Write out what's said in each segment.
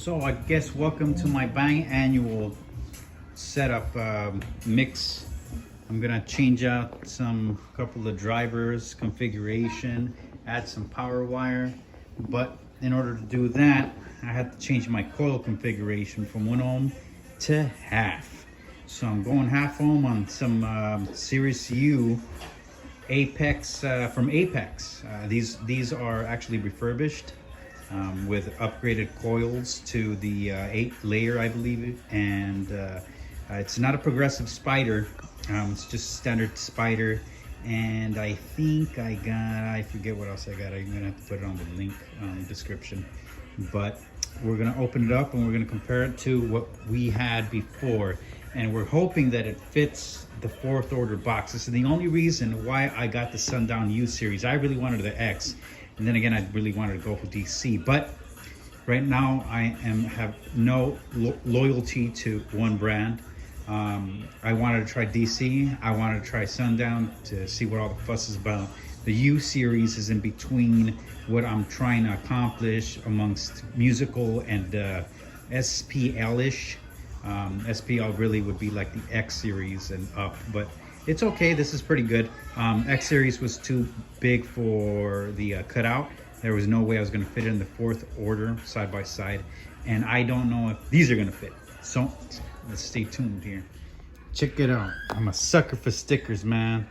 So I guess welcome to my biannual setup mix. I'm gonna change out some couple of drivers, configuration, add some power wire. But in order to do that, I had to change my coil configuration from 1 ohm to half. So I'm going half ohm on some Series U Apex from Apex. These are actually refurbished. With upgraded coils to the 8 layer, I believe, and it's not a progressive spider. It's just standard spider, and I think I forget what else I got. I'm gonna have to put it on the link description, but we're gonna open it up and we're gonna compare it to what we had before, and we're hoping that it fits the 4th order box. This is the only reason why I got the Sundown U series. I really wanted the X. And then again, I really wanted to go for DC, but right now I have no loyalty to one brand. I wanted to try DC. I wanted to try Sundown to see what all the fuss is about. The U series is in between what I'm trying to accomplish amongst musical and SPL-ish. SPL really would be like the X series and up, but it's okay. This is pretty good. X series was too big for the cutout. There was no way I was going to fit it in the 4th order side by side, and I don't know if these are going to fit. So let's stay tuned here. Check it out. I'm a sucker for stickers, man.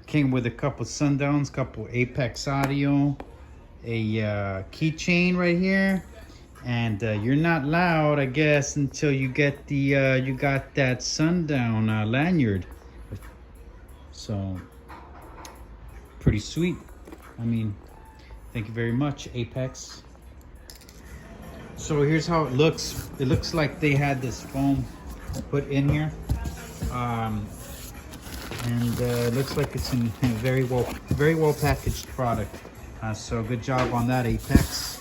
Came with a couple Sundowns, couple Apex audio, a keychain right here, and you're not loud, I guess, until you get the you got that Sundown lanyard. So pretty sweet. I mean, thank you very much, Apex. So here's how it looks. It looks like they had this foam put in here, and it looks like it's in a very well packaged product. So good job on that, Apex.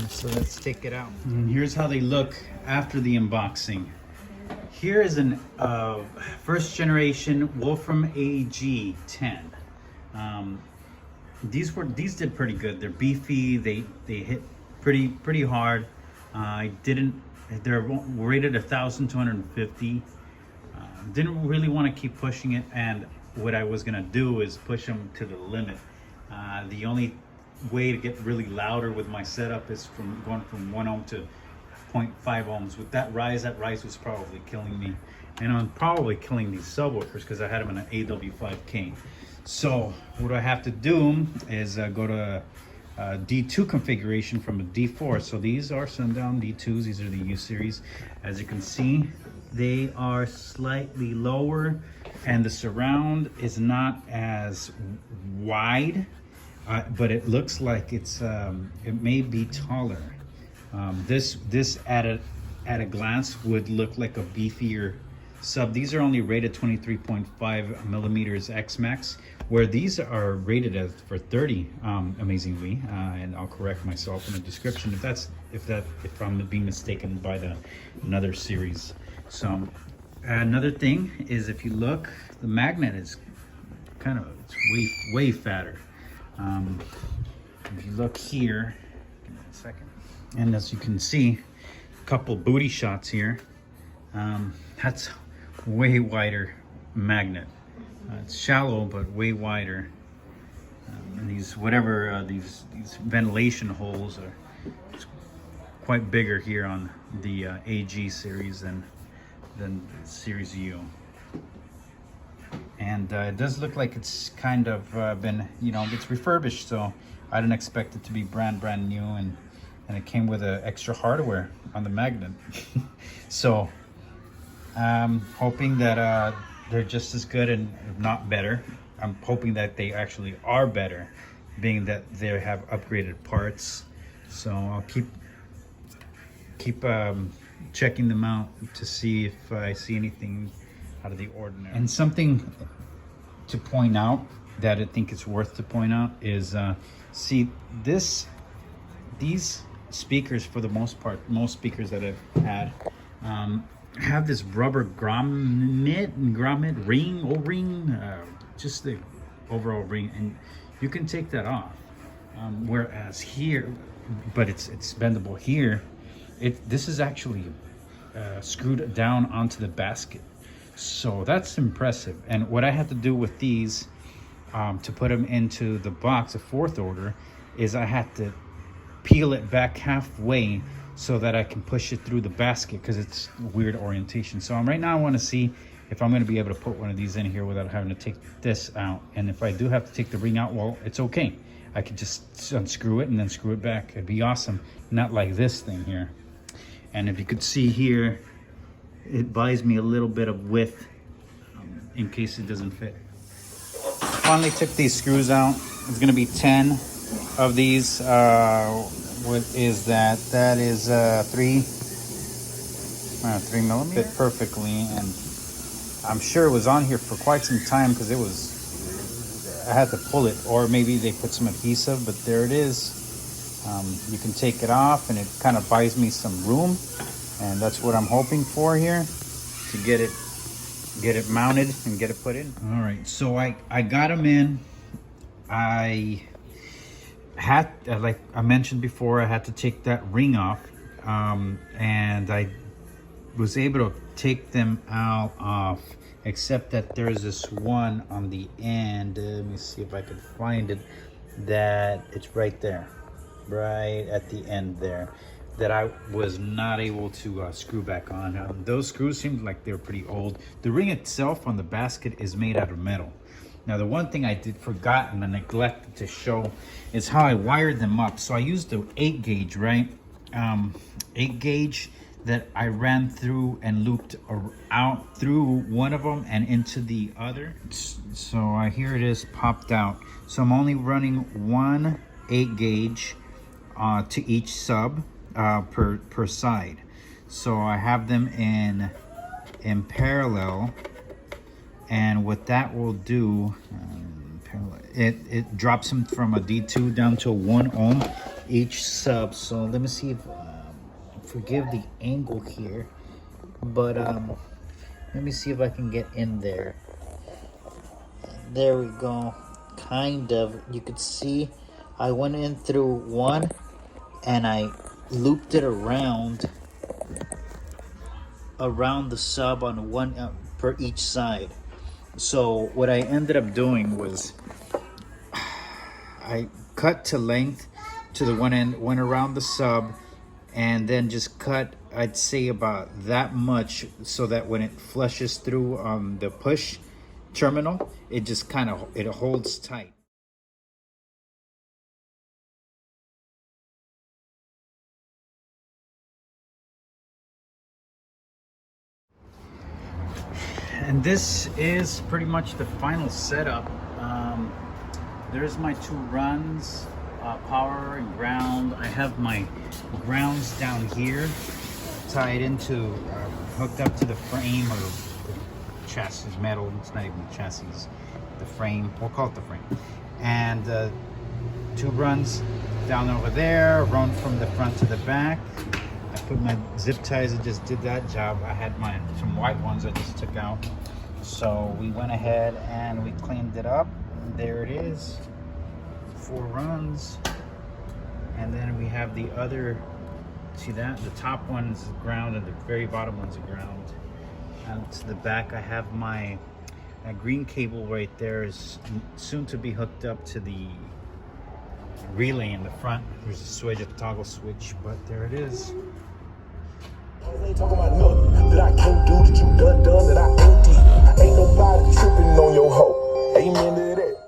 So let's take it out. And here's how they look after the unboxing. Here is an 1st generation Wolfram Ag-10. These did pretty good. They're beefy. They hit pretty hard. They're rated 1,250. Didn't really want to keep pushing it, and what I was gonna do is push them to the limit. The only way to get really louder with my setup is from going from 1 ohm to 0.5 ohms. With that rise was probably killing me, and I'm probably killing these subwoofers because I had them in an AW5K. So what I have to do is go to D2 configuration from a D4. So these are Sundown D2s. These are the U series. As you can see, they are slightly lower, and the surround is not as wide, but it looks like it's it may be taller. This at a glance would look like a beefier sub. These are only rated 23.5 millimeters X max, where these are rated as for 30, amazingly. And I'll correct myself in the description if I'm being mistaken by another series. So another thing is, if you look, the magnet is it's way fatter. If you look here, give me a second. And as you can see, a couple booty shots here. That's way wider magnet. It's shallow, but way wider. And these these ventilation holes are quite bigger here on the AG series than Series U. And it does look like it's kind of been, it's refurbished. So I didn't expect it to be brand new, and it came with extra hardware on the magnet. So I'm hoping that they're just as good, and if not better. I'm hoping that they actually are better, being that they have upgraded parts. So I'll keep checking them out to see if I see anything out of the ordinary. And something to point out that I think it's worth to point out is see these speakers, for the most part, most speakers that I've had have this rubber grommet ring, O-ring, just the overall ring, and you can take that off. Whereas here, but it's bendable here, this is actually screwed down onto the basket. So that's impressive. And what I had to do with these to put them into the box, a 4th order, is I had to peel it back halfway so that I can push it through the basket because it's weird orientation. So right now I want to see if I'm going to be able to put one of these in here without having to take this out. And if I do have to take the ring out, well, it's okay. I could just unscrew it and then screw it back. It'd be awesome. Not like this thing here. And if you could see here, it buys me a little bit of width in case it doesn't fit. Finally took these screws out. It's going to be 10 of these. What is that? That is 3 millimeter. Fit perfectly, and I'm sure it was on here for quite some time because it was. I had to pull it, or maybe they put some adhesive, but there it is. You can take it off, and it kind of buys me some room, and that's what I'm hoping for here to get it mounted and get it put in. All right, so I got them in. I had, like I mentioned before, I had to take that ring off, and I was able to take them out off, except that there's this one on the end. Let me see if I could find it. That it's right there, right at the end there, that I was not able to screw back on. Those screws seemed like they were pretty old. The ring itself on the basket is made out of metal. Now, the one thing I did forgot and I neglected to show is how I wired them up. So I used the 8 gauge, right? 8 gauge that I ran through and looped out through one of them and into the other. So here it is popped out. So I'm only running one 8 gauge to each sub per side. So I have them in parallel. And what that will do, it drops them from a D2 down to a 1 ohm each sub. So let me see if, forgive the angle here, but let me see if I can get in there. There we go, kind of. You could see I went in through one and I looped it around the sub on one per each side. So what I ended up doing was I cut to length to the one end, went around the sub, and then just cut, I'd say about that much, so that when it flushes through the push terminal, it just kind of, it holds tight. And this is pretty much the final setup. There's my 2 runs, power and ground. I have my grounds down here, tied into, hooked up to the frame or the chassis, metal. It's not even the chassis, the frame. We'll call it the frame. And 2 runs down over there, run from the front to the back. I put my zip ties, I just did that job. I had some white ones I just took out. So we went ahead and we cleaned it up. There it is, 4 runs. And then we have the other, see that? The top one's ground and the very bottom one's ground. And to the back I have my green cable right there, is soon to be hooked up to the relay in the front. There's a switch, a toggle switch, but there it is. Ain't talking about nothing that I can't do, that you done that I ain't did. Ain't nobody tripping on your hoe. Amen to that.